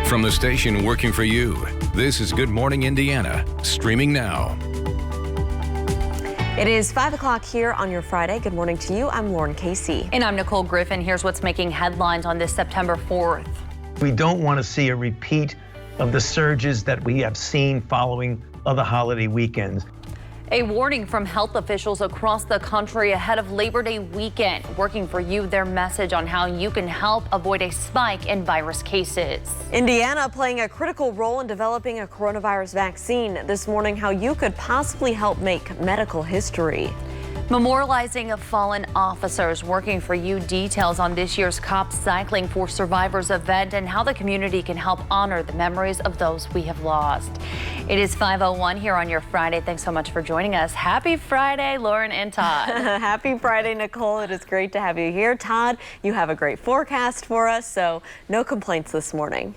From the station working for you, this is Good Morning Indiana, streaming now. It is 5 o'clock here on your Friday. Good morning to you. I'm Lauren Casey. And I'm Nicole Griffin. Here's what's making headlines on this September 4th. We don't want to see a repeat of the surges that we have seen following other holiday weekends. A warning from health officials across the country ahead of Labor Day weekend. Working for you, their message on how you can help avoid a spike in virus cases. Indiana playing a critical role in developing a coronavirus vaccine. This morning, how you could possibly help make medical history. Memorializing fallen officers. Working for you, details on this year's Cops Cycling for Survivors event and how the community can help honor the memories of those we have lost. It is 5:01 here on your Friday. Thanks so much for joining us. Happy Friday, Lauren and Todd. Happy Friday, Nicole. It is great to have you here. Todd, you have a great forecast for us, so no complaints this morning.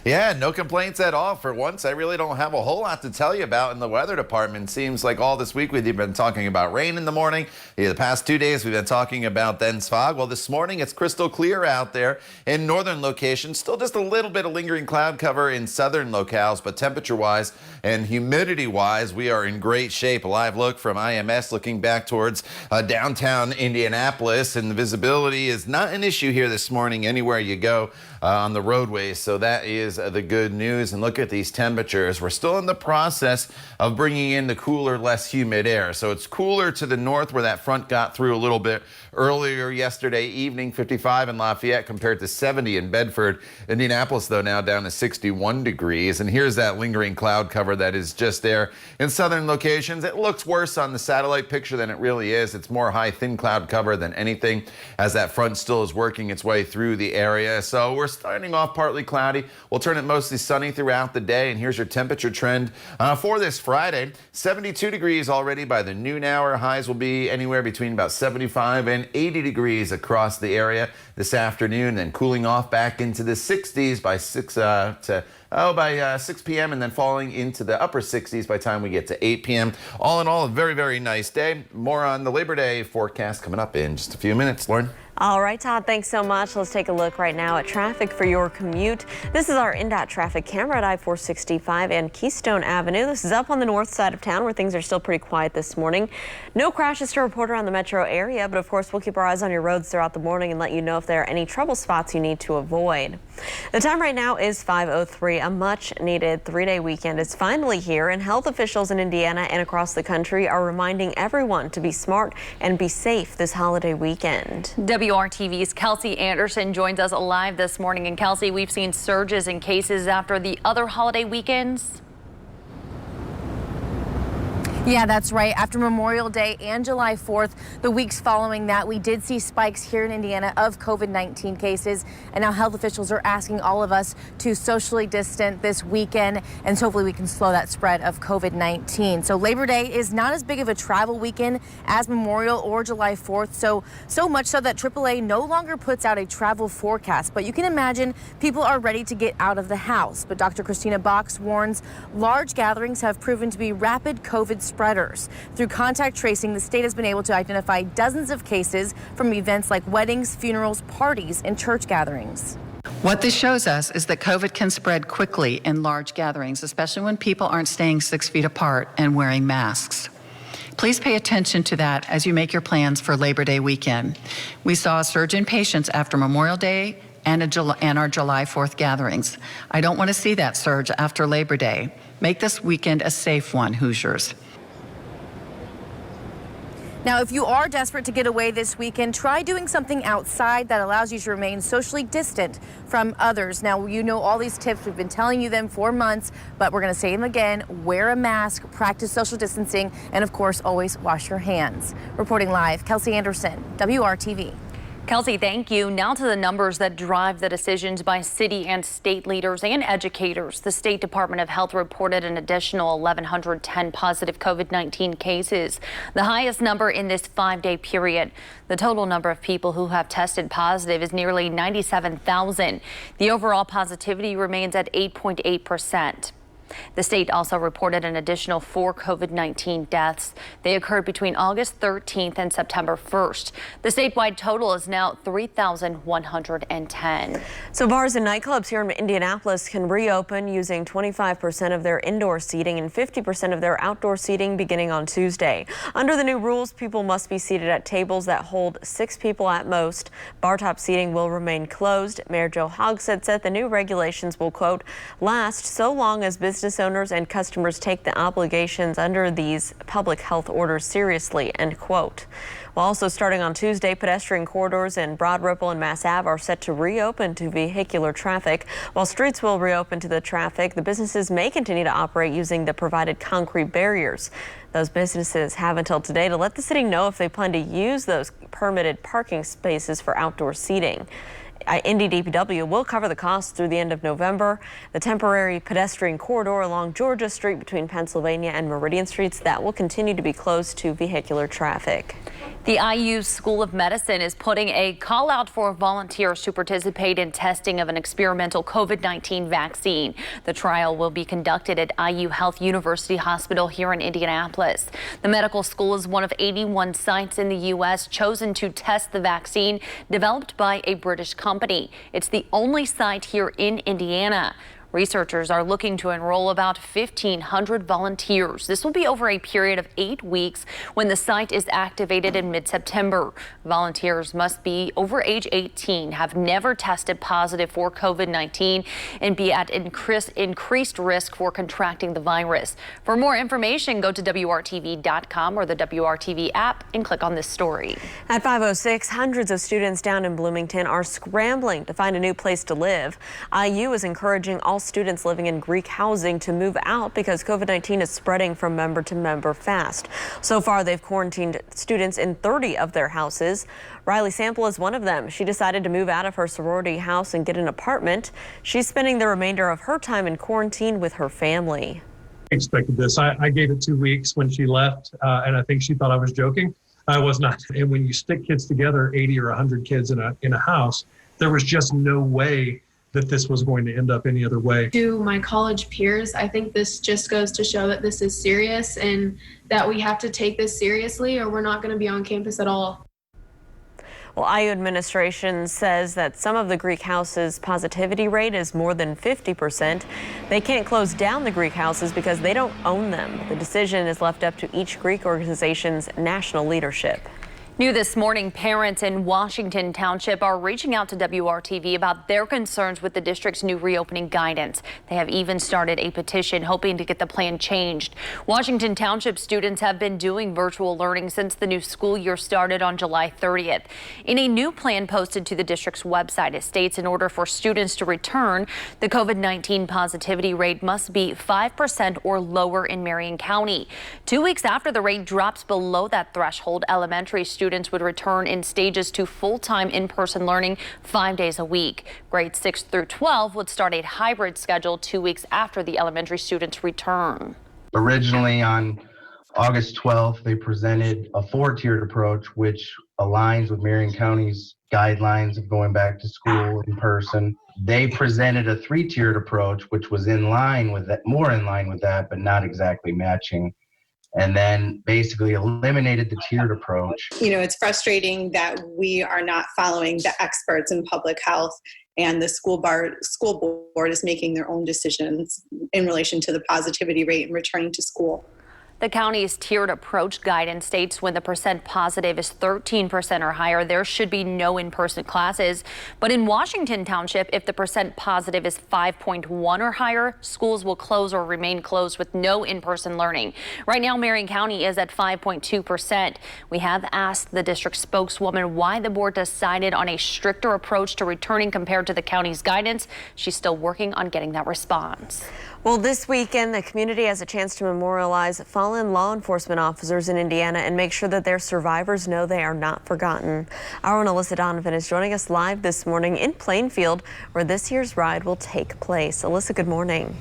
Yeah, no complaints at all. For once, I really don't have a whole lot to tell you about in the weather department. Seems like all this week we've been talking about rain in the morning. The past 2 days we've been talking about dense fog. Well, this morning it's crystal clear out there in northern locations. Still just a little bit of lingering cloud cover in southern locales, but temperature-wise and humidity-wise, we are in great shape. A live look from IMS looking back towards downtown Indianapolis, and the visibility is not an issue here this morning anywhere you go on the roadways, so that is the good news. And look at these temperatures. We're still in the process of bringing in the cooler, less humid air. So it's cooler to the north where that front got through a little bit earlier yesterday evening, 55 in Lafayette compared to 70 in Bedford. Indianapolis, though, now down to 61 degrees. And here's that lingering cloud cover that is just there in southern locations. It looks worse on the satellite picture than it really is. It's more high, thin cloud cover than anything as that front still is working its way through the area. So we're starting off partly cloudy. We'll turn it mostly sunny throughout the day. And here's your temperature trend for this Friday. 72 degrees already by the noon hour. Highs will be anywhere between about 75 and 80 degrees across the area this afternoon, then cooling off back into the 60s by 6 p.m. and then falling into the upper 60s by the time we get to 8 p.m. All in all, a very, very nice day. More on the Labor Day forecast coming up in just a few minutes. Lauren? All right, Todd, thanks so much. Let's take a look right now at traffic for your commute. This is our INDOT traffic camera at I-465 and Keystone Avenue. This is up on the north side of town where things are still pretty quiet this morning. No crashes to report around the metro area, but of course we'll keep our eyes on your roads throughout the morning and let you know if there are any trouble spots you need to avoid. The time right now is 5:03. A much needed 3-day weekend is finally here, and health officials in Indiana and across the country are reminding everyone to be smart and be safe this holiday weekend. WRTV's Kelsey Anderson joins us live this morning. And Kelsey, we've seen surges in cases after the other holiday weekends. Yeah, that's right. After Memorial Day and July 4th, the weeks following that, we did see spikes here in Indiana of COVID-19 cases. And now health officials are asking all of us to socially distance this weekend, and so hopefully we can slow that spread of COVID-19. So Labor Day is not as big of a travel weekend as Memorial or July 4th. So much so that AAA no longer puts out a travel forecast. But you can imagine people are ready to get out of the house. But Dr. Christina Box warns large gatherings have proven to be rapid COVID spreaders. Through contact tracing, the state has been able to identify dozens of cases from events like weddings, funerals, parties, and church gatherings. What this shows us is that COVID can spread quickly in large gatherings, especially when people aren't staying 6 feet apart and wearing masks. Please pay attention to that as you make your plans for Labor Day weekend. We saw a surge in patients after Memorial Day and our July 4th gatherings. I don't want to see that surge after Labor Day. Make this weekend a safe one, Hoosiers. Now, if you are desperate to get away this weekend, try doing something outside that allows you to remain socially distant from others. Now, you know all these tips. We've been telling you them for months, but we're going to say them again. Wear a mask, practice social distancing, and of course, always wash your hands. Reporting live, Kelsey Anderson, WRTV. Kelsey, thank you. Now to the numbers that drive the decisions by city and state leaders and educators. The State Department of Health reported an additional 1,110 positive COVID-19 cases, the highest number in this 5-day period. The total number of people who have tested positive is nearly 97,000. The overall positivity remains at 8.8%. The state also reported an additional 4 COVID-19 deaths. They occurred between August 13th and September 1st. The statewide total is now 3,110. So bars and nightclubs here in Indianapolis can reopen using 25% of their indoor seating and 50% of their outdoor seating beginning on Tuesday. Under the new rules, people must be seated at tables that hold 6 people at most. Bar top seating will remain closed. Mayor Joe Hogsett said the new regulations will, quote, last so long as business owners and customers take the obligations under these public health orders seriously, end quote. Well, also starting on Tuesday, pedestrian corridors in Broad Ripple and Mass Ave are set to reopen to vehicular traffic. While streets will reopen to the traffic, the businesses may continue to operate using the provided concrete barriers. Those businesses have until today to let the city know if they plan to use those permitted parking spaces for outdoor seating. Indy DPW will cover the costs through the end of November. The temporary pedestrian corridor along Georgia Street between Pennsylvania and Meridian Streets, that will continue to be closed to vehicular traffic. The IU School of Medicine is putting a call out for volunteers to participate in testing of an experimental COVID-19 vaccine. The trial will be conducted at IU Health University Hospital here in Indianapolis. The medical school is one of 81 sites in the U.S. chosen to test the vaccine developed by a British company. It's the only site here in Indiana. Researchers are looking to enroll about 1,500 volunteers. This will be over a period of 8 weeks when the site is activated in mid-September. Volunteers must be over age 18, have never tested positive for COVID-19, and be at increased risk for contracting the virus. For more information, go to WRTV.com or the WRTV app and click on this story. At 5:06, hundreds of students down in Bloomington are scrambling to find a new place to live. IU is encouraging all students living in Greek housing to move out because COVID-19 is spreading from member to member fast. So far, they've quarantined students in 30 of their houses. Riley Sample is one of them. She decided to move out of her sorority house and get an apartment. She's spending the remainder of her time in quarantine with her family. I expected this. I gave it 2 weeks when she left, and I think she thought I was joking. I was not. And when you stick kids together, 80 or 100 kids in a house, there was just no way that this was going to end up any other way. To my college peers, I think this just goes to show that this is serious and that we have to take this seriously or we're not going to be on campus at all. Well, IU administration says that some of the Greek houses' positivity rate is more than 50%. They can't close down the Greek houses because they don't own them. The decision is left up to each Greek organization's national leadership. New this morning, parents in Washington Township are reaching out to WRTV about their concerns with the district's new reopening guidance. They have even started a petition hoping to get the plan changed. Washington Township students have been doing virtual learning since the new school year started on July 30th. In a new plan posted to the district's website, it states in order for students to return, the COVID-19 positivity rate must be 5% or lower in Marion County. 2 weeks after the rate drops below that threshold, elementary students would return in stages to full-time in-person learning 5 days a week. Grades 6 through 12 would start a hybrid schedule 2 weeks after the elementary students return. Originally on August 12th, they presented a 4-tiered approach, which aligns with Marion County's guidelines of going back to school in person. They presented a 3-tiered approach, which was in line with that, more in line with that, but not exactly matching. And then basically eliminated the tiered approach. You know, it's frustrating that we are not following the experts in public health and the school board is making their own decisions in relation to the positivity rate and returning to school. The county's tiered approach guidance states when the percent positive is 13% or higher, there should be no in-person classes. But in Washington Township, if the percent positive is 5.1 or higher, schools will close or remain closed with no in-person learning. Right now, Marion County is at 5.2%. We have asked the district spokeswoman why the board decided on a stricter approach to returning compared to the county's guidance. She's still working on getting that response. Well, this weekend, the community has a chance to memorialize fallen law enforcement officers in Indiana and make sure that their survivors know they are not forgotten. Our own Alyssa Donovan is joining us live this morning in Plainfield, where this year's ride will take place. Alyssa, good morning.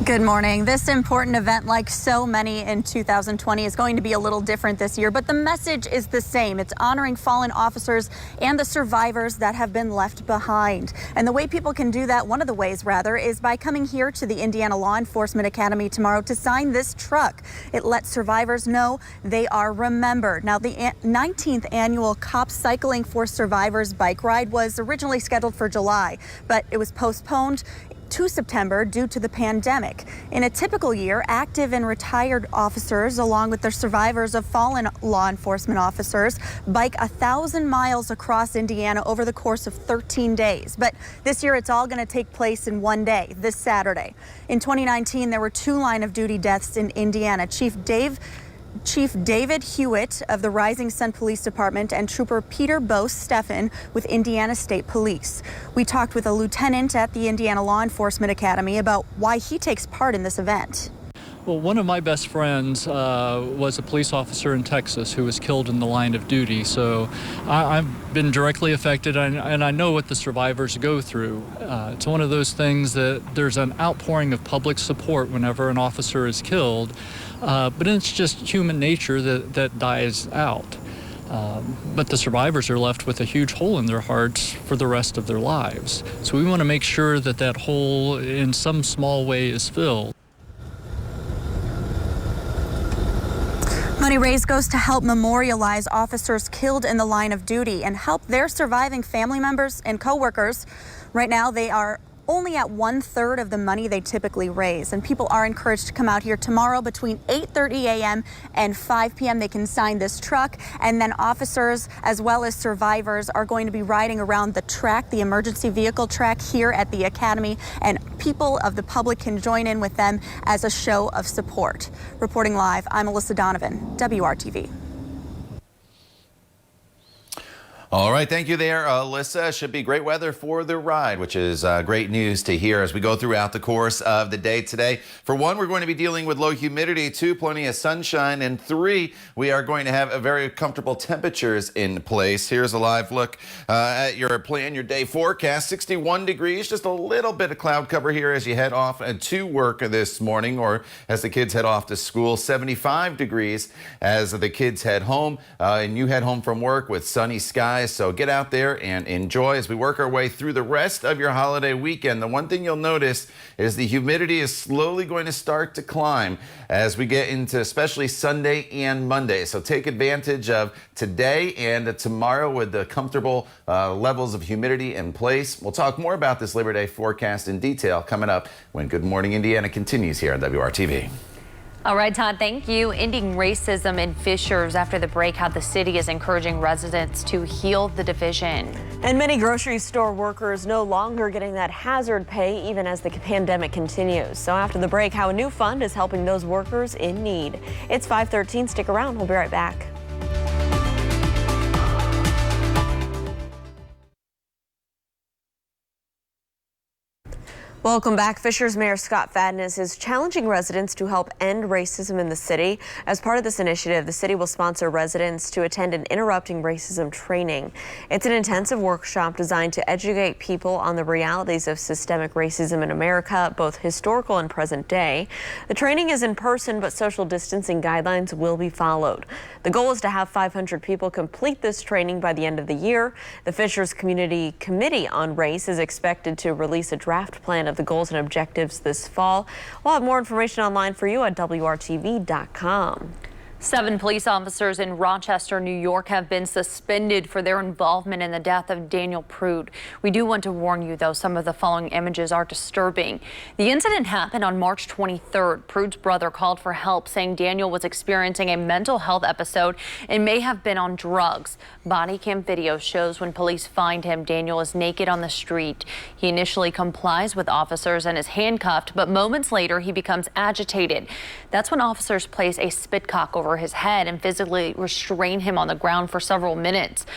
Good morning. This important event, like so many in 2020, is going to be a little different this year, but the message is the same. It's honoring fallen officers and the survivors that have been left behind. And the way people can do that, one of the ways rather, is by coming here to the Indiana Law Enforcement Academy tomorrow to sign this truck. It lets survivors know they are remembered. Now, the 19th annual Cops Cycling for Survivors bike ride was originally scheduled for July, but it was postponed to September due to the pandemic. In a typical year, active and retired officers, along with their survivors of fallen law enforcement officers, bike 1,000 miles across Indiana over the course of 13 days. But this year, it's all going to take place in one day, this Saturday. In 2019, there were 2 line of duty deaths in Indiana. Chief David Hewitt of the Rising Sun Police Department and Trooper Peter Bose-Steffen with Indiana State Police. We talked with a lieutenant at the Indiana Law Enforcement Academy about why he takes part in this event. Well, one of my best friends was a police officer in Texas who was killed in the line of duty. So I've been directly affected, and I know what the survivors go through. It's one of those things that there's an outpouring of public support whenever an officer is killed, but it's just human nature that dies out. But the survivors are left with a huge hole in their hearts for the rest of their lives. So we want to make sure that that hole in some small way is filled. Money raised goes to help memorialize officers killed in the line of duty and help their surviving family members and coworkers. Right now, they are only at 1/3 of the money they typically raise, and people are encouraged to come out here tomorrow between 8:30 a.m. and 5 p.m. They can sign this truck, and then officers as well as survivors are going to be riding around the track, the emergency vehicle track here at the Academy, and people of the public can join in with them as a show of support. Reporting live, I'm Alyssa Donovan, WRTV. All right, thank you there, Alyssa. Should be great weather for the ride, which is great news to hear as we go throughout the course of the day today. For one, we're going to be dealing with low humidity. 2, plenty of sunshine. And 3, we are going to have a very comfortable temperatures in place. Here's a live look at your day forecast. 61 degrees, just a little bit of cloud cover here as you head off to work this morning or as the kids head off to school. 75 degrees as the kids head home and you head home from work with sunny skies. So get out there and enjoy as we work our way through the rest of your holiday weekend. The one thing you'll notice is the humidity is slowly going to start to climb as we get into especially Sunday and Monday. So take advantage of today and tomorrow with the comfortable levels of humidity in place. We'll talk more about this Labor Day forecast in detail coming up when Good Morning Indiana continues here on WRTV. All right, Todd, thank you. Ending racism in Fishers after the break, how the city is encouraging residents to heal the division. And many grocery store workers no longer getting that hazard pay even as the pandemic continues. So after the break, how a new fund is helping those workers in need. It's 5:13. Stick around. We'll be right back. Welcome back. Fishers Mayor Scott Fadness is challenging residents to help end racism in the city. As part of this initiative, the city will sponsor residents to attend an Interrupting Racism training. It's an intensive workshop designed to educate people on the realities of systemic racism in America, both historical and present day. The training is in person, but social distancing guidelines will be followed. The goal is to have 500 people complete this training by the end of the year. The Fishers Community Committee on Race is expected to release a draft plan of the goals and objectives this fall. We'll have more information online for you at WRTV.com. 7 police officers in Rochester, New York have been suspended for their involvement in the death of Daniel Prude. We do want to warn you, though, some of the following images are disturbing. The incident happened on March 23rd. Prude's brother called for help, saying Daniel was experiencing a mental health episode and may have been on drugs. Body cam video shows when police find him, Daniel is naked on the street. He initially complies with officers and is handcuffed, but moments later he becomes agitated. That's when officers place a spit cock over his head and physically restrain him on the ground for several minutes.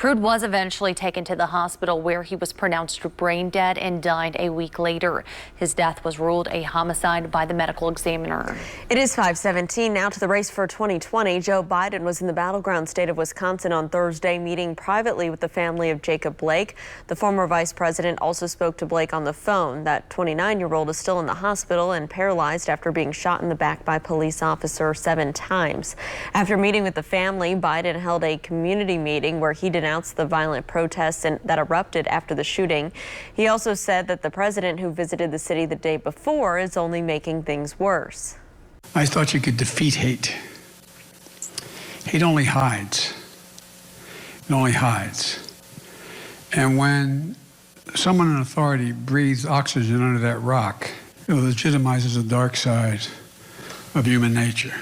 Prude was eventually taken to the hospital where he was pronounced brain dead and died a week later. His death was ruled a homicide by the medical examiner. It is 5:17 now to the race for 2020. Joe Biden was in the battleground state of Wisconsin on Thursday, meeting privately with the family of Jacob Blake. The former vice president also spoke to Blake on the phone. That 29-year-old is still in the hospital and paralyzed after being shot in the back by a police officer 7 times. After meeting with the family, Biden held a community meeting where he denounced the violent protests that erupted after the shooting. He also said that the president who visited the city the day before is only making things worse. I thought you could defeat hate. Hate only hides. It only hides. And when someone in authority breathes oxygen under that rock, it legitimizes the dark side of human nature.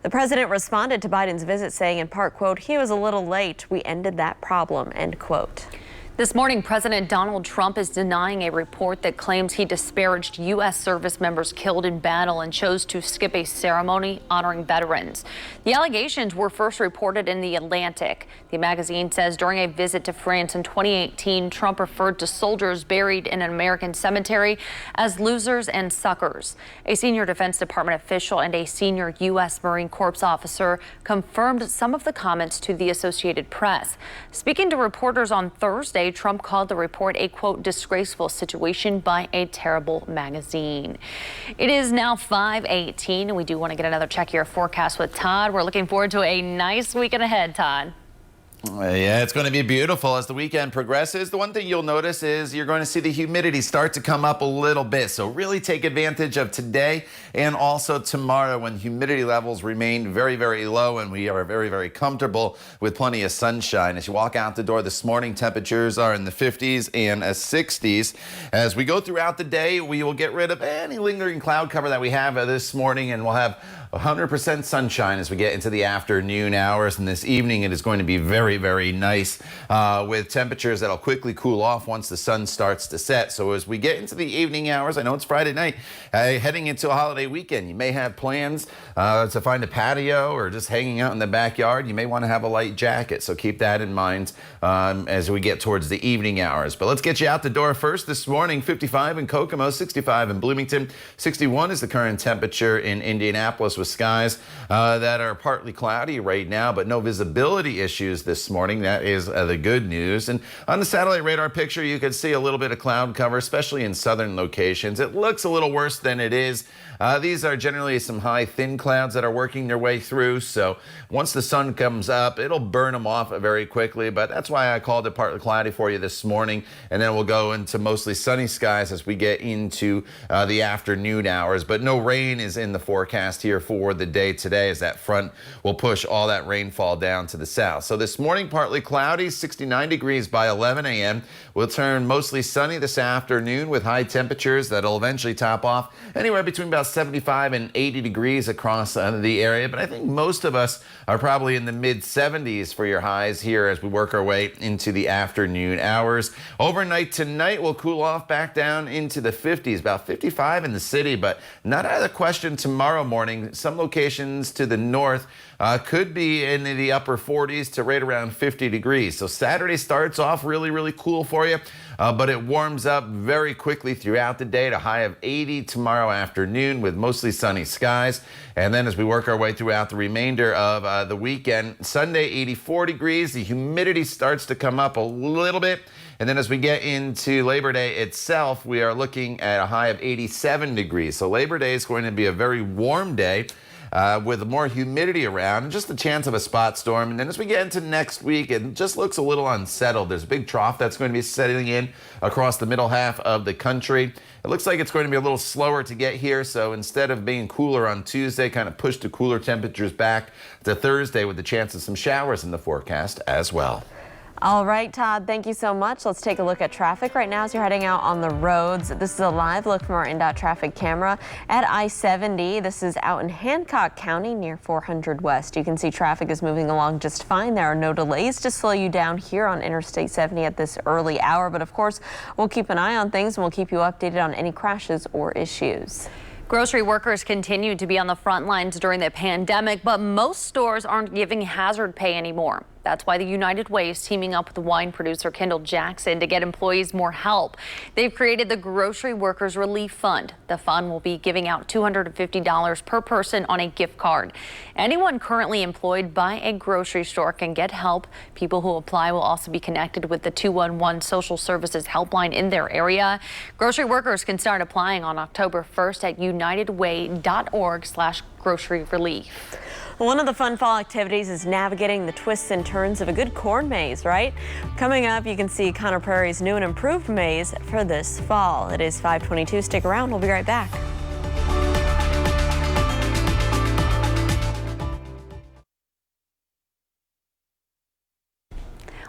The president responded to Biden's visit saying in part, quote, "He was a little late. We ended that problem," end quote. This morning, President Donald Trump is denying a report that claims he disparaged U.S. service members killed in battle and chose to skip a ceremony honoring veterans. The allegations were first reported in The Atlantic. The magazine says during a visit to France in 2018, Trump referred to soldiers buried in an American cemetery as losers and suckers. A senior Defense Department official and a senior U.S. Marine Corps officer confirmed some of the comments to the Associated Press. Speaking to reporters on Thursday, Trump called the report a, quote, disgraceful situation by a terrible magazine. It is now 5:18, and we do want to get another check your forecast with Todd. We're looking forward to a nice weekend ahead, Todd. Yeah, it's going to be beautiful as the weekend progresses. The one thing you'll notice is you're going to see the humidity start to come up a little bit. So really take advantage of today and also tomorrow when humidity levels remain very, very low and we are very, very comfortable with plenty of sunshine. As you walk out the door this morning, temperatures are in the 50s and 60s. As we go throughout the day, we will get rid of any lingering cloud cover that we have this morning, and we'll have 100% sunshine as we get into the afternoon hours, and this evening it is going to be very, very nice with temperatures that'll quickly cool off once the sun starts to set. So as we get into the evening hours, I know it's Friday night, heading into a holiday weekend, you may have plans to find a patio or just hanging out in the backyard. You may want to have a light jacket, so keep that in mind as we get towards the evening hours. But let's get you out the door first this morning. 55 in Kokomo, 65 in Bloomington, 61 is the current temperature in Indianapolis, with skies that are partly cloudy right now, but no visibility issues this morning. That is the good news. And on the satellite radar picture, you can see a little bit of cloud cover, especially in southern locations. It looks a little worse than it is. These are generally some high, thin clouds that are working their way through. So once the sun comes up, it'll burn them off very quickly. But that's why I called it partly cloudy for you this morning. And then we'll go into mostly sunny skies as we get into the afternoon hours. But no rain is in the forecast here for the day today, as that front will push all that rainfall down to the south. So this morning, partly cloudy, 69 degrees by 11 a.m. We'll turn mostly sunny this afternoon with high temperatures that'll eventually top off anywhere between about 75 and 80 degrees across the area. But I think most of us are probably in the mid 70s for your highs here as we work our way into the afternoon hours. Overnight tonight, we'll cool off back down into the 50s, about 55 in the city, but not out of the question tomorrow morning. Some locations to the north could be in the upper 40s to right around 50 degrees. So Saturday starts off really, really cool for you, but it warms up very quickly throughout the day to a high of 80 tomorrow afternoon with mostly sunny skies. And then as we work our way throughout the remainder of the weekend, Sunday 84 degrees. The humidity starts to come up a little bit. And then as we get into Labor Day itself, we are looking at a high of 87 degrees. So Labor Day is going to be a very warm day with more humidity around and just the chance of a spot storm. And then as we get into next week, it just looks a little unsettled. There's a big trough that's going to be setting in across the middle half of the country. It looks like it's going to be a little slower to get here. So instead of being cooler on Tuesday, kind of push the cooler temperatures back to Thursday with the chance of some showers in the forecast as well. All right, Todd, thank you so much. Let's take a look at traffic right now as you're heading out on the roads. This is a live look from our INDOT traffic camera at I-70. This is out in Hancock County near 400 West. You can see traffic is moving along just fine. There are no delays to slow you down here on Interstate 70 at this early hour. But of course, we'll keep an eye on things and we'll keep you updated on any crashes or issues. Grocery workers continue to be on the front lines during the pandemic, but most stores aren't giving hazard pay anymore. That's why the United Way is teaming up with wine producer Kendall Jackson to get employees more help. They've created the Grocery Workers Relief Fund. The fund will be giving out $250 per person on a gift card. Anyone currently employed by a grocery store can get help. People who apply will also be connected with the 211 social services helpline in their area. Grocery workers can start applying on October 1st at unitedway.org/grocery relief. One of the fun fall activities is navigating the twists and turns of a good corn maze, right? Coming up, you can see Conner Prairie's new and improved maze for this fall. It is 5:22. Stick around. We'll be right back.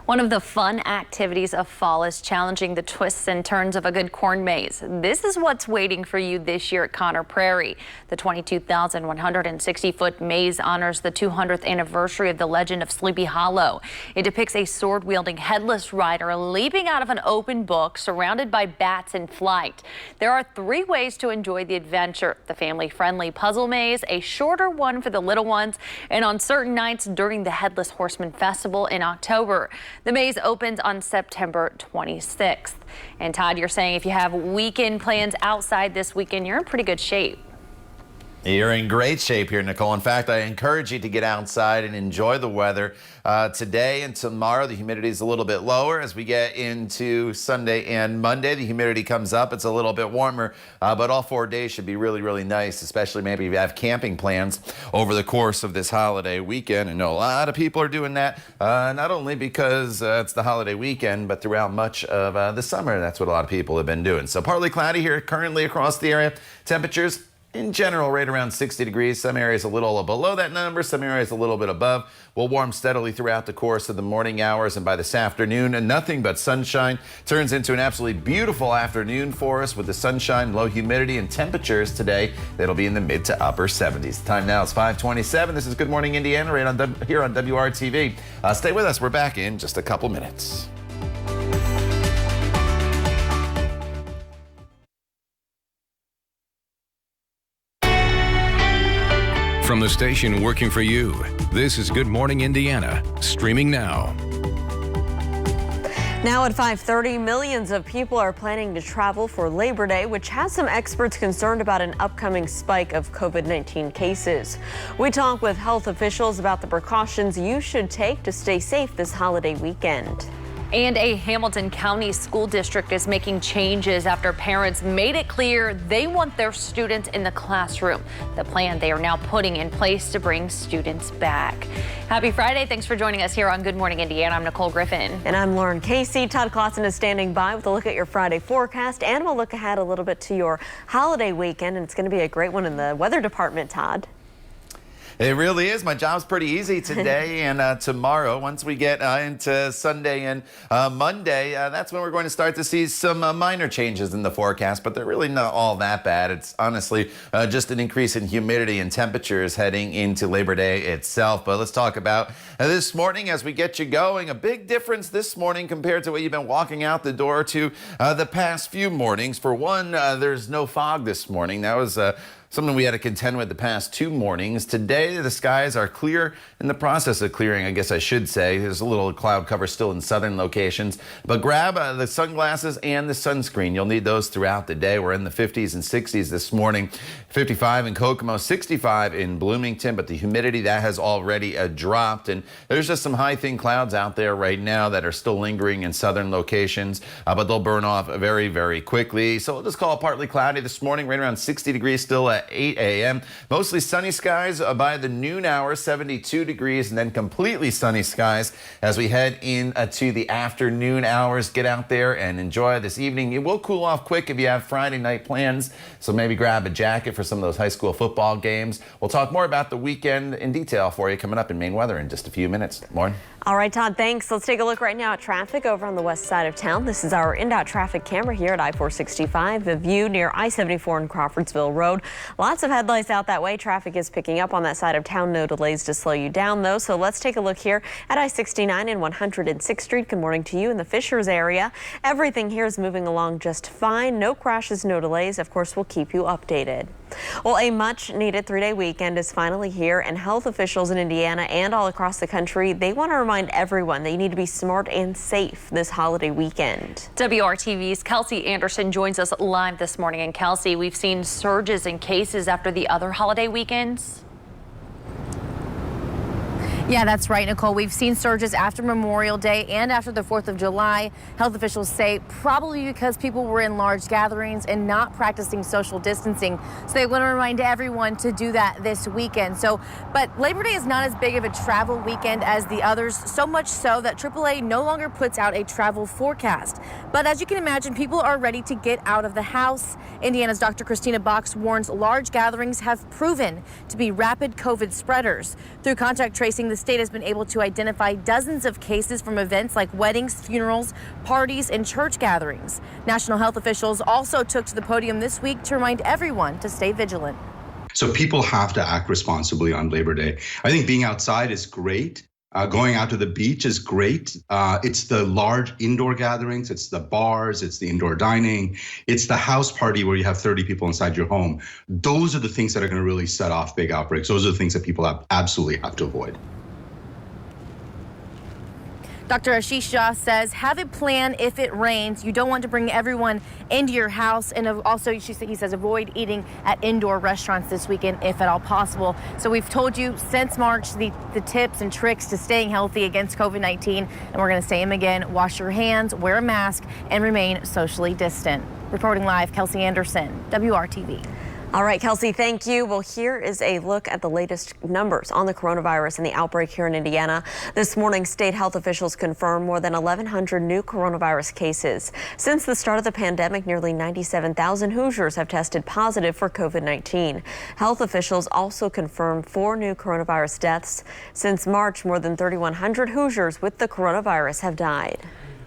One of the fun activities of fall is challenging the twists and turns of a good corn maze. This is what's waiting for you this year at Conner Prairie. The 22,160-foot maze honors the 200th anniversary of the legend of Sleepy Hollow. It depicts a sword-wielding headless rider leaping out of an open book surrounded by bats in flight. There are 3 ways to enjoy the adventure: the family-friendly puzzle maze, a shorter one for the little ones, and on certain nights during the Headless Horseman Festival in October. The maze opens on September 26th. And Todd, you're saying if you have weekend plans outside this weekend, you're in pretty good shape. You're in great shape here, Nicole. In fact, I encourage you to get outside and enjoy the weather. Today and tomorrow, the humidity is a little bit lower. As we get into Sunday and Monday, the humidity comes up. It's a little bit warmer, but all 4 days should be really, really nice, especially maybe if you have camping plans over the course of this holiday weekend. I know a lot of people are doing that, not only because it's the holiday weekend, but throughout much of the summer. That's what a lot of people have been doing. So partly cloudy here currently across the area. Temperatures in general, right around 60 degrees. Some areas a little below that number, some areas a little bit above. We'll warm steadily throughout the course of the morning hours, and by this afternoon, nothing but sunshine turns into an absolutely beautiful afternoon for us with the sunshine, low humidity, and temperatures today that'll be in the mid to upper 70s. The time now is 5:27. This is Good Morning Indiana right on here on WRTV. Stay with us. We're back in just a couple minutes. From the station working for you, this is Good Morning Indiana, streaming now. Now at 5:30, millions of people are planning to travel for Labor Day, which has some experts concerned about an upcoming spike of COVID-19 cases. We talk with health officials about the precautions you should take to stay safe this holiday weekend. And a Hamilton County school district is making changes after parents made it clear they want their students in the classroom. The plan they are now putting in place to bring students back. Happy Friday. Thanks for joining us here on Good Morning Indiana. I'm Nicole Griffin. And I'm Lauren Casey. Todd Clausen is standing by with a look at your Friday forecast, and we'll look ahead a little bit to your holiday weekend. And it's going to be a great one in the weather department, Todd. It really is. My job's pretty easy today and tomorrow. Once we get into Sunday and Monday, that's when we're going to start to see some minor changes in the forecast, but they're really not all that bad. It's honestly just an increase in humidity and temperatures heading into Labor Day itself. But let's talk about this morning as we get you going. A big difference this morning compared to what you've been walking out the door to the past few mornings. For one, there's no fog this morning. That was something we had to contend with the past 2 mornings. Today, the skies are clear, in the process of clearing, I guess I should say. There's a little cloud cover still in southern locations, but grab the sunglasses and the sunscreen. You'll need those throughout the day. We're in the 50s and 60s this morning. 55 in Kokomo, 65 in Bloomington, but the humidity, that has already dropped, and there's just some high thin clouds out there right now that are still lingering in southern locations, but they'll burn off very, very quickly. So we'll just call it partly cloudy this morning, right around 60 degrees still at 8 a.m. Mostly sunny skies by the noon hour, 72 degrees, and then completely sunny skies as we head into the afternoon hours. Get out there and enjoy this evening. It will cool off quick if you have Friday night plans, so maybe grab a jacket for some of those high school football games. We'll talk more about the weekend in detail for you coming up in Maine weather in just a few minutes. Lauren? All right, Todd, thanks. Let's take a look right now at traffic over on the west side of town. This is our INDOT traffic camera here at I-465, the view near I-74 and Crawfordsville Road. Lots of headlights out that way. Traffic is picking up on that side of town. No delays to slow you down, though. So let's take a look here at I-69 and 106th Street. Good morning to you in the Fishers area. Everything here is moving along just fine. No crashes, no delays. Of course, we'll keep you updated. Well, a much-needed 3-day weekend is finally here, and health officials in Indiana and all across the country, they want to remind remind everyone that you need to be smart and safe this holiday weekend. WRTV's Kelsey Anderson joins us live this morning. And Kelsey, we've seen surges in cases after the other holiday weekends. Yeah, that's right, Nicole. We've seen surges after Memorial Day and after the 4th of July. Health officials say probably because people were in large gatherings and not practicing social distancing. So they want to remind everyone to do that this weekend. But Labor Day is not as big of a travel weekend as the others, so much so that AAA no longer puts out a travel forecast. But as you can imagine, people are ready to get out of the house. Indiana's Dr. Christina Box warns large gatherings have proven to be rapid COVID spreaders. Through contact tracing, the state has been able to identify dozens of cases from events like weddings, funerals, parties, and church gatherings. National health officials also took to the podium this week to remind everyone to stay vigilant. So people have to act responsibly on Labor Day. I think being outside is great. Going out to the beach is great. It's the large indoor gatherings, it's the bars, it's the indoor dining, it's the house party where you have 30 people inside your home. Those are the things that are going to really set off big outbreaks. Those are the things that people absolutely have to avoid. Dr. Ashish Shah says have a plan if it rains. You don't want to bring everyone into your house. And also, he says avoid eating at indoor restaurants this weekend if at all possible. So we've told you since March the tips and tricks to staying healthy against COVID-19. And we're going to say them again. Wash your hands, wear a mask, and remain socially distant. Reporting live, Kelsey Anderson, WRTV. All right, Kelsey, thank you. Well, here is a look at the latest numbers on the coronavirus and the outbreak here in Indiana. This morning, state health officials confirmed more than 1,100 new coronavirus cases. Since the start of the pandemic, nearly 97,000 Hoosiers have tested positive for COVID-19. Health officials also confirmed 4 new coronavirus deaths. Since March, more than 3,100 Hoosiers with the coronavirus have died.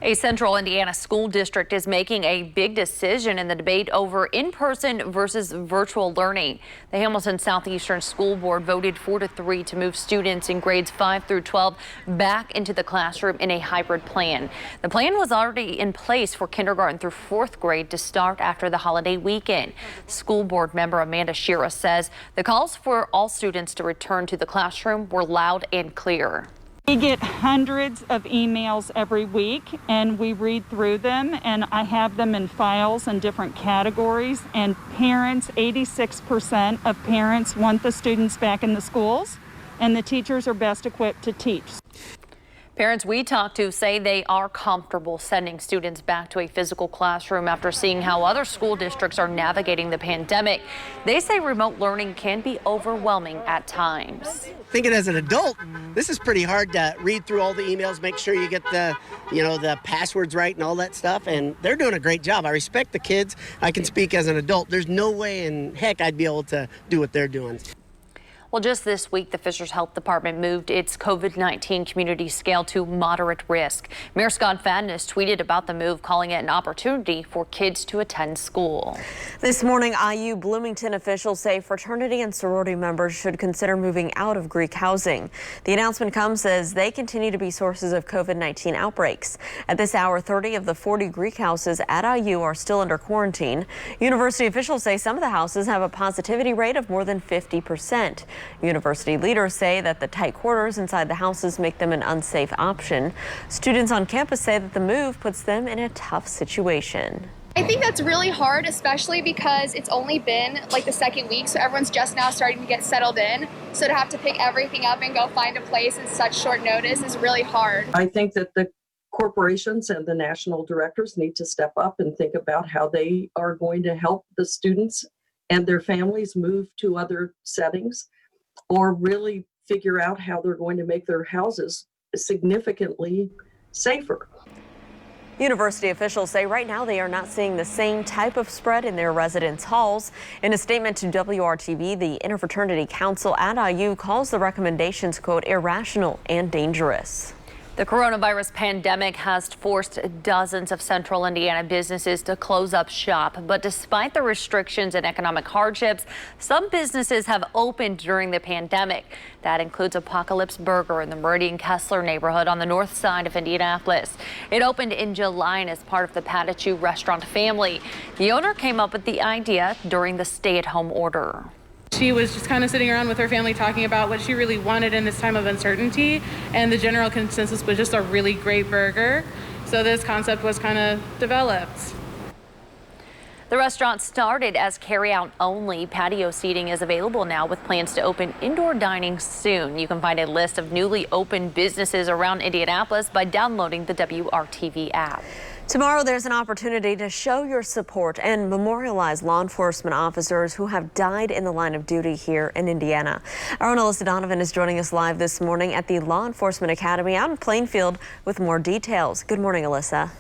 A central Indiana school district is making a big decision in the debate over in-person versus virtual learning. The Hamilton Southeastern School Board voted 4-3 to move students in grades 5 through 12 back into the classroom in a hybrid plan. The plan was already in place for kindergarten through 4th grade to start after the holiday weekend. School board member Amanda Shira says the calls for all students to return to the classroom were loud and clear. We get hundreds of emails every week and we read through them, and I have them in files in different categories. And parents, 86% of parents want the students back in the schools, and the teachers are best equipped to teach. Parents we talked to say they are comfortable sending students back to a physical classroom after seeing how other school districts are navigating the pandemic. They say remote learning can be overwhelming at times. Thinking as an adult, this is pretty hard to read through all the emails, make sure you get the passwords right and all that stuff. And they're doing a great job. I respect the kids. I can speak as an adult. There's no way in heck I'd be able to do what they're doing. Well, just this week, the Fishers Health Department moved its COVID-19 community scale to moderate risk. Mayor Scott Fadness tweeted about the move, calling it an opportunity for kids to attend school. This morning, IU Bloomington officials say fraternity and sorority members should consider moving out of Greek housing. The announcement comes as they continue to be sources of COVID-19 outbreaks. At this hour, 30 of the 40 Greek houses at IU are still under quarantine. University officials say some of the houses have a positivity rate of more than 50%. University leaders say that the tight quarters inside the houses make them an unsafe option. Students on campus say that the move puts them in a tough situation. I think that's really hard, especially because it's only been like the 2nd week, so everyone's just now starting to get settled in. So to have to pick everything up and go find a place in such short notice is really hard. I think that the corporations and the national directors need to step up and think about how they are going to help the students and their families move to other settings, or really figure out how they're going to make their houses significantly safer. University officials say right now they are not seeing the same type of spread in their residence halls. In a statement to WRTV, the Interfraternity Council at IU calls the recommendations, quote, irrational and dangerous. The coronavirus pandemic has forced dozens of central Indiana businesses to close up shop. But despite the restrictions and economic hardships, some businesses have opened during the pandemic. That includes Apocalypse Burger in the Meridian Kessler neighborhood on the north side of Indianapolis. It opened in July and is part of the Patachou restaurant family. The owner came up with the idea during the stay-at-home order. She was just kind of sitting around with her family talking about what she really wanted in this time of uncertainty, and the general consensus was just a really great burger. So this concept was kind of developed. The restaurant started as carry-out only. Patio seating is available now with plans to open indoor dining soon. You can find a list of newly opened businesses around Indianapolis by downloading the WRTV app. Tomorrow, there's an opportunity to show your support and memorialize law enforcement officers who have died in the line of duty here in Indiana. Our own Alyssa Donovan is joining us live this morning at the Law Enforcement Academy out in Plainfield with more details. Good morning, Alyssa.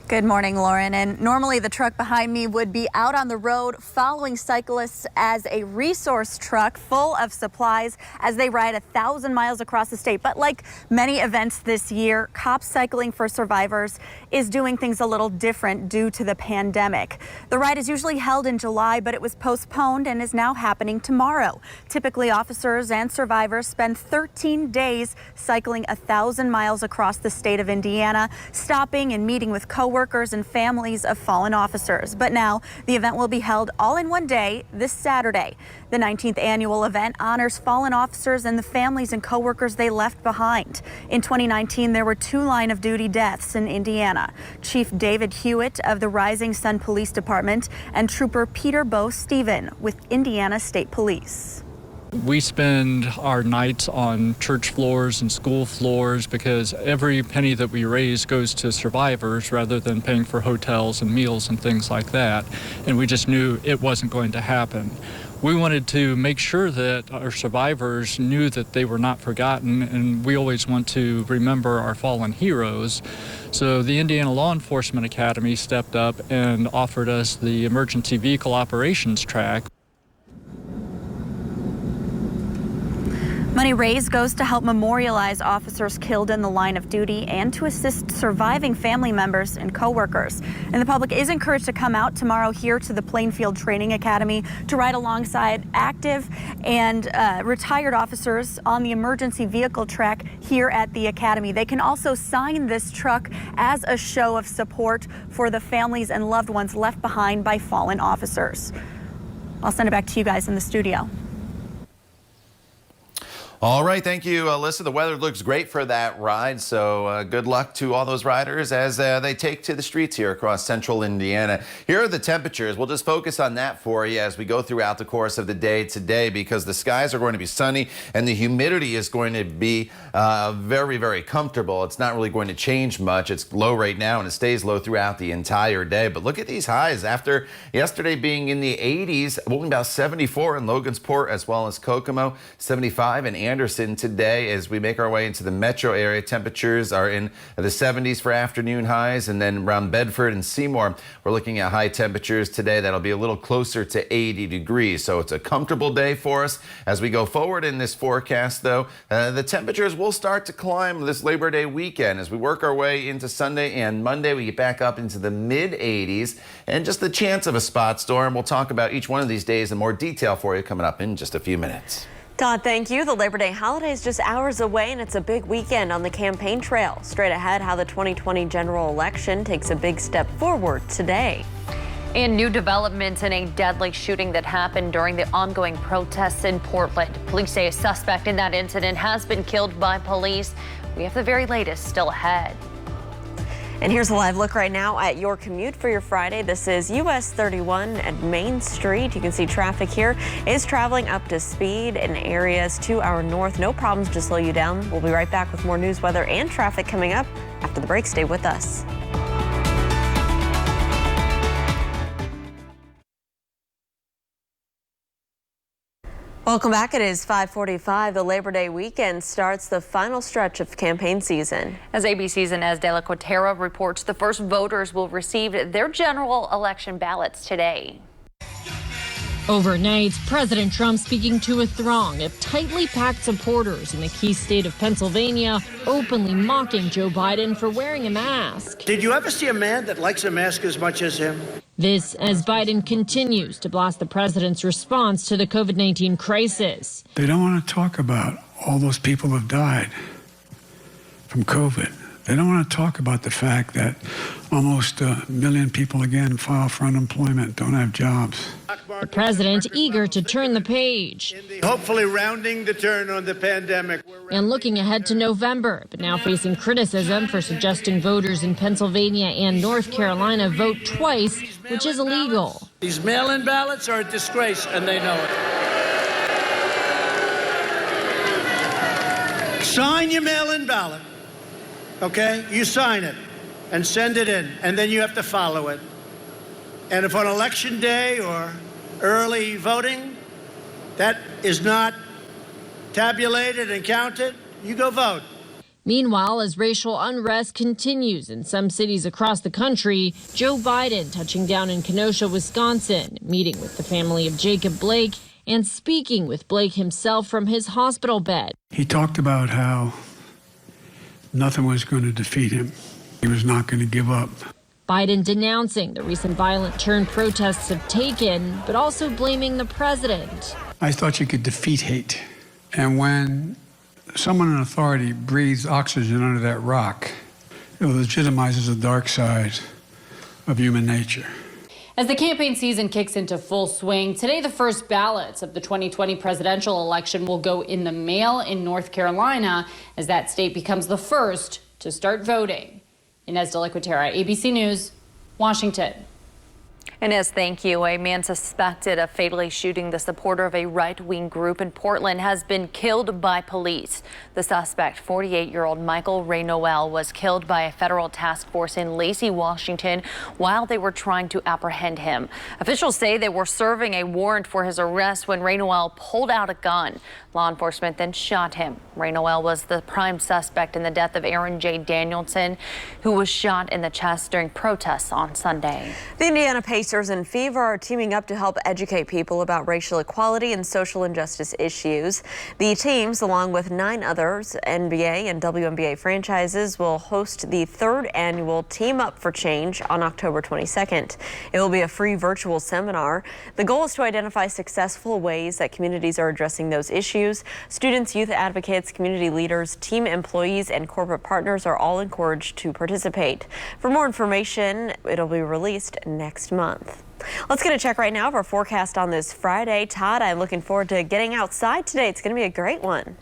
Good morning, Lauren. And normally the truck behind me would be out on the road following cyclists as a resource truck full of supplies as they ride 1,000 miles across the state. But like many events this year, Cops Cycling for Survivors is doing things a little different due to the pandemic. The ride is usually held in July, but it was postponed and is now happening tomorrow. Typically, officers and survivors spend 13 days cycling 1,000 miles across the state of Indiana, stopping and meeting with coworkers and families of fallen officers. But now the event will be held all in one day this Saturday. The 19th annual event honors fallen officers and the families and coworkers they left behind. In 2019, there were 2 line of duty deaths in Indiana. Chief David Hewitt of the Rising Sun Police Department and Trooper Peter Bo Stephen with Indiana State Police. We spend our nights on church floors and school floors because every penny that we raise goes to survivors rather than paying for hotels and meals and things like that. And we just knew it wasn't going to happen. We wanted to make sure that our survivors knew that they were not forgotten, and we always want to remember our fallen heroes. So the Indiana Law Enforcement Academy stepped up and offered us the Emergency Vehicle Operations track. Money raised goes to help memorialize officers killed in the line of duty and to assist surviving family members and coworkers. And the public is encouraged to come out tomorrow here to the Plainfield Training Academy to ride alongside active and retired officers on the emergency vehicle track here at the Academy. They can also sign this truck as a show of support for the families and loved ones left behind by fallen officers. I'll send it back to you guys in the studio. All right, thank you, Alyssa. The weather looks great for that ride, so good luck to all those riders as they take to the streets here across central Indiana. Here are the temperatures. We'll just focus on that for you as we go throughout the course of the day today, because the skies are going to be sunny and the humidity is going to be very, very comfortable. It's not really going to change much. It's low right now and it stays low throughout the entire day. But look at these highs. After yesterday being in the 80s, we'll be about 74 in Logansport as well as Kokomo, 75 in Anderson today. As we make our way into the metro area, temperatures are in the 70s for afternoon highs, and then around Bedford and Seymour, we're looking at high temperatures today that'll be a little closer to 80 degrees. So it's a comfortable day for us. As we go forward in this forecast, though, the temperatures will start to climb this Labor Day weekend. As we work our way into Sunday and Monday, we get back up into the mid 80s and just the chance of a spot storm. We'll talk about each one of these days in more detail for you coming up in just a few minutes. Todd, thank you. The Labor Day holiday is just hours away, and it's a big weekend on the campaign trail. Straight ahead, how the 2020 general election takes a big step forward today. And new developments in a deadly shooting that happened during the ongoing protests in Portland. Police say a suspect in that incident has been killed by police. We have the very latest still ahead. And here's a live look right now at your commute for your Friday. This is US 31 at Main Street. You can see traffic here is traveling up to speed in areas to our north. No problems to slow you down. We'll be right back with more news, weather, and traffic coming up after the break. Stay with us. Welcome back. It is 5:45. The Labor Day weekend starts the final stretch of campaign season. As ABC's Inez de la Cuetara reports, the first voters will receive their general election ballots today. Overnight, President Trump speaking to a throng of tightly packed supporters in the key state of Pennsylvania, openly mocking Joe Biden for wearing a mask. Did you ever see a man that likes a mask as much as him? This as Biden continues to blast the president's response to the COVID-19 crisis. They don't want to talk about all those people who have died from COVID. They don't want to talk about the fact that almost 1 million people again file for unemployment, don't have jobs. The president eager to turn the page. Hopefully rounding the turn on the pandemic. And looking ahead to November, but now facing criticism for suggesting voters in Pennsylvania and North Carolina vote twice, which is illegal. These mail-in ballots are a disgrace, and they know it. Sign your mail-in ballot, okay? You sign it and send it in, and then you have to follow it. And if on election day or early voting, that is not tabulated and counted, you go vote. Meanwhile, as racial unrest continues in some cities across the country, Joe Biden touching down in Kenosha, Wisconsin, meeting with the family of Jacob Blake and speaking with Blake himself from his hospital bed. He talked about how nothing was going to defeat him. He was not going to give up. Biden denouncing the recent violent turn protests have taken, but also blaming the president. I thought you could defeat hate. And when someone in authority breathes oxygen under that rock, it legitimizes the dark side of human nature. As the campaign season kicks into full swing, today the first ballots of the 2020 presidential election will go in the mail in North Carolina as that state becomes the first to start voting. Inez de la Cuetara, ABC News, Washington. Inez, thank you. A man suspected of fatally shooting the supporter of a right-wing group in Portland has been killed by police. The suspect, 48-year-old Michael Ray Noel, was killed by a federal task force in Lacey, Washington, while they were trying to apprehend him. Officials say they were serving a warrant for his arrest when Ray Noel pulled out a gun. Law enforcement then shot him. Ray Noel was the prime suspect in the death of Aaron J. Danielson, who was shot in the chest during protests on Sunday. The Indiana Pacers and Fever are teaming up to help educate people about racial equality and social injustice issues. The teams, along with 9 others NBA and WNBA franchises, will host the 3rd annual Team Up for Change on October 22nd. It will be a free virtual seminar. The goal is to identify successful ways that communities are addressing those issues. Students, youth advocates, community leaders, team employees, and corporate partners are all encouraged to participate. For more information, it'll be released next month. Let's get a check right now of our forecast on this Friday. Todd, I'm looking forward to getting outside today. It's going to be a great one.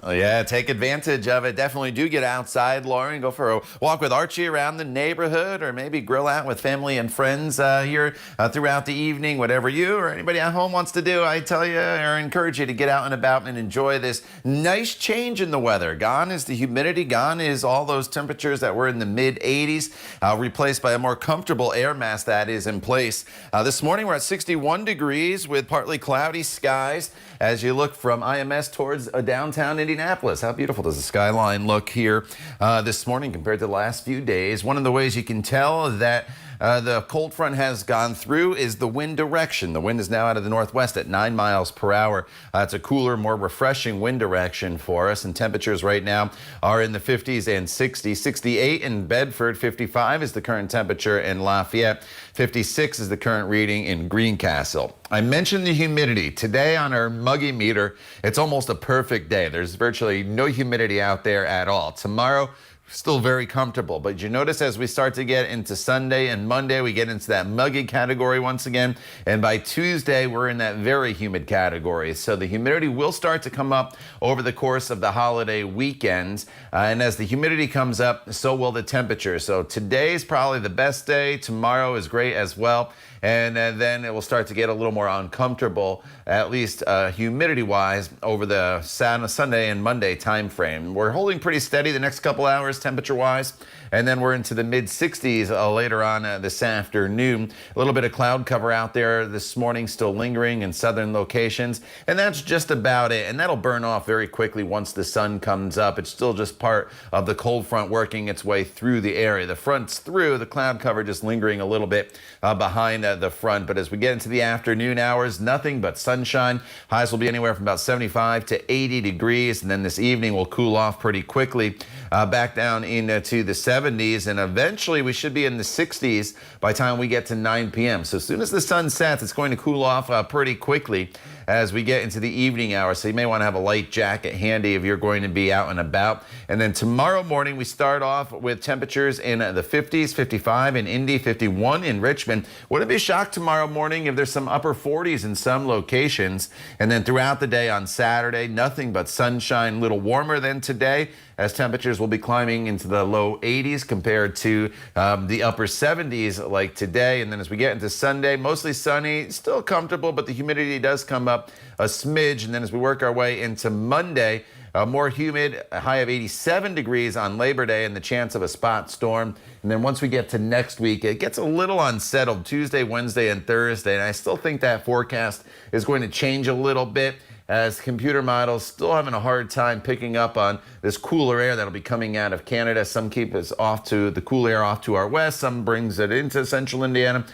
Oh, yeah, take advantage of it. Definitely do get outside, Lauren. Go for a walk with Archie around the neighborhood, or maybe grill out with family and friends here throughout the evening. Whatever you or anybody at home wants to do, I tell you or encourage you to get out and about and enjoy this nice change in the weather. Gone is the humidity. Gone is all those temperatures that were in the mid-80s, replaced by a more comfortable air mass that is in place. This morning we're at 61 degrees with partly cloudy skies as you look from IMS towards downtown Indianapolis. How beautiful does the skyline look here this morning compared to the last few days? One of the ways you can tell that the cold front has gone through is the wind direction. The wind is now out of the northwest at 9 miles per hour. It's a cooler, more refreshing wind direction for us, and temperatures right now are in the 50s and 60s. 68 in Bedford, 55 is the current temperature in Lafayette, 56 is the current reading in Greencastle. I mentioned the humidity. Today on our muggy meter, it's almost a perfect day. There's virtually no humidity out there at all. Tomorrow, still very comfortable, but you notice as we start to get into Sunday and Monday, we get into that muggy category once again, and by Tuesday we're in that very humid category. So the humidity will start to come up over the course of the holiday weekends, and as the humidity comes up, so will the temperature. So today's probably the best day. Tomorrow is great as well, and then it will start to get a little more uncomfortable, at least humidity-wise, over the Sunday and Monday time frame. We're holding pretty steady the next couple hours temperature-wise, and then we're into the mid-60s later on this afternoon. A little bit of cloud cover out there this morning, still lingering in southern locations, and that's just about it. And that'll burn off very quickly once the sun comes up. It's still just part of the cold front working its way through the area. The front's through, the cloud cover just lingering a little bit behind the front. But as we get into the afternoon hours, nothing but sunshine. Highs will be anywhere from about 75 to 80 degrees, and then this evening will cool off pretty quickly back down into the 70s. 70s, and eventually we should be in the 60s by the time we get to 9 p.m. So as soon as the sun sets, it's going to cool off pretty quickly as we get into the evening hours. So you may want to have a light jacket handy if you're going to be out and about. And then tomorrow morning, we start off with temperatures in the 50s, 55 in Indy, 51 in Richmond. Wouldn't be shocked tomorrow morning if there's some upper 40s in some locations. And then throughout the day on Saturday, nothing but sunshine, a little warmer than today, as temperatures will be climbing into the low 80s compared to the upper 70s like today. And then as we get into Sunday, mostly sunny, still comfortable, but the humidity does come up a smidge. And then as we work our way into Monday, more humid, a high of 87 degrees on Labor Day and the chance of a spot storm. And then once we get to next week, it gets a little unsettled Tuesday, Wednesday, and Thursday. And I still think that forecast is going to change a little bit, as computer models still having a hard time picking up on this cooler air that'll be coming out of Canada. Some keep us off to the cool air off to our west, some brings it into central Indiana.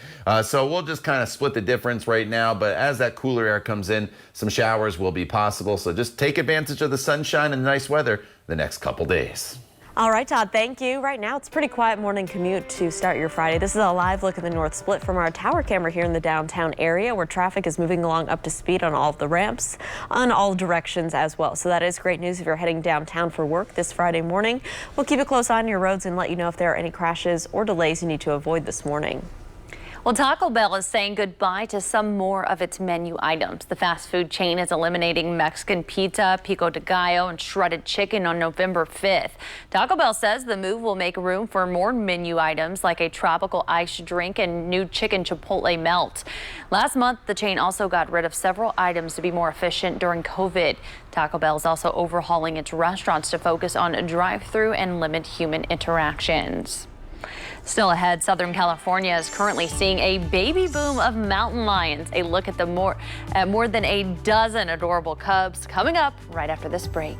So we'll just kind of split the difference right now, but as that cooler air comes in, some showers will be possible. So just take advantage of the sunshine and the nice weather the next couple days. All right, Todd, thank you. Right now, it's a pretty quiet morning commute to start your Friday. This is a live look at the North Split from our tower camera here in the downtown area, where traffic is moving along up to speed on all of the ramps, on all directions as well. So that is great news if you're heading downtown for work this Friday morning. We'll keep a close eye on your roads and let you know if there are any crashes or delays you need to avoid this morning. Well, Taco Bell is saying goodbye to some more of its menu items. The fast food chain is eliminating Mexican pizza, pico de gallo, and shredded chicken on November 5th. Taco Bell says the move will make room for more menu items like a tropical ice drink and new chicken chipotle melt. Last month, the chain also got rid of several items to be more efficient during COVID. Taco Bell is also overhauling its restaurants to focus on drive-through and limit human interactions. Still ahead, Southern California is currently seeing a baby boom of mountain lions. A look at more than a dozen adorable cubs coming up right after this break.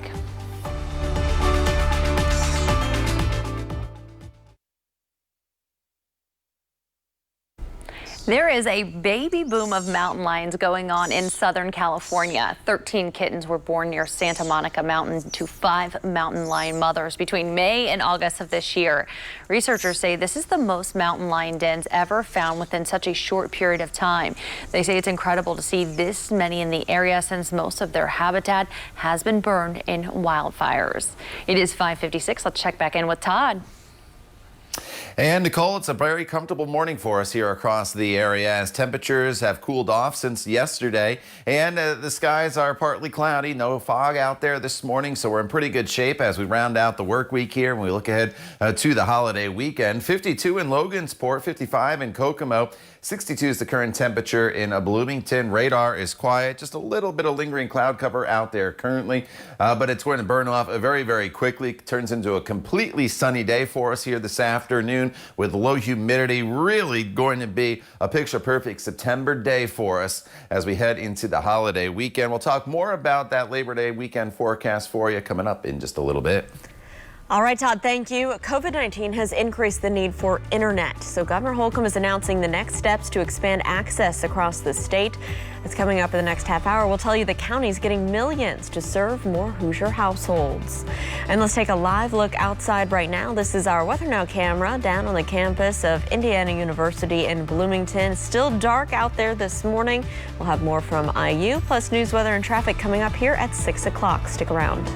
There is a baby boom of mountain lions going on in Southern California. 13 kittens were born near Santa Monica Mountain to 5 mountain lion mothers between May and August of this year. Researchers say this is the most mountain lion dens ever found within such a short period of time. They say it's incredible to see this many in the area since most of their habitat has been burned in wildfires. It is 5:56. Let's check back in with Todd. And Nicole, it's a very comfortable morning for us here across the area as temperatures have cooled off since yesterday, and the skies are partly cloudy. No fog out there this morning, so we're in pretty good shape as we round out the work week here and we look ahead to the holiday weekend. 52 in Logansport, 55 in Kokomo. 62 is the current temperature in Bloomington. Radar is quiet, just a little bit of lingering cloud cover out there currently, but it's going to burn off very, very quickly. It turns into a completely sunny day for us here this afternoon with low humidity. Really going to be a picture-perfect September day for us as we head into the holiday weekend. We'll talk more about that Labor Day weekend forecast for you coming up in just a little bit. All right, Todd, thank you. COVID-19 has increased the need for internet. So Governor Holcomb is announcing the next steps to expand access across the state. It's coming up in the next half hour. We'll tell you the county's getting millions to serve more Hoosier households. And let's take a live look outside right now. This is our Weather Now camera down on the campus of Indiana University in Bloomington. Still dark out there this morning. We'll have more from IU, plus news, weather, and traffic coming up here at 6 o'clock. Stick around.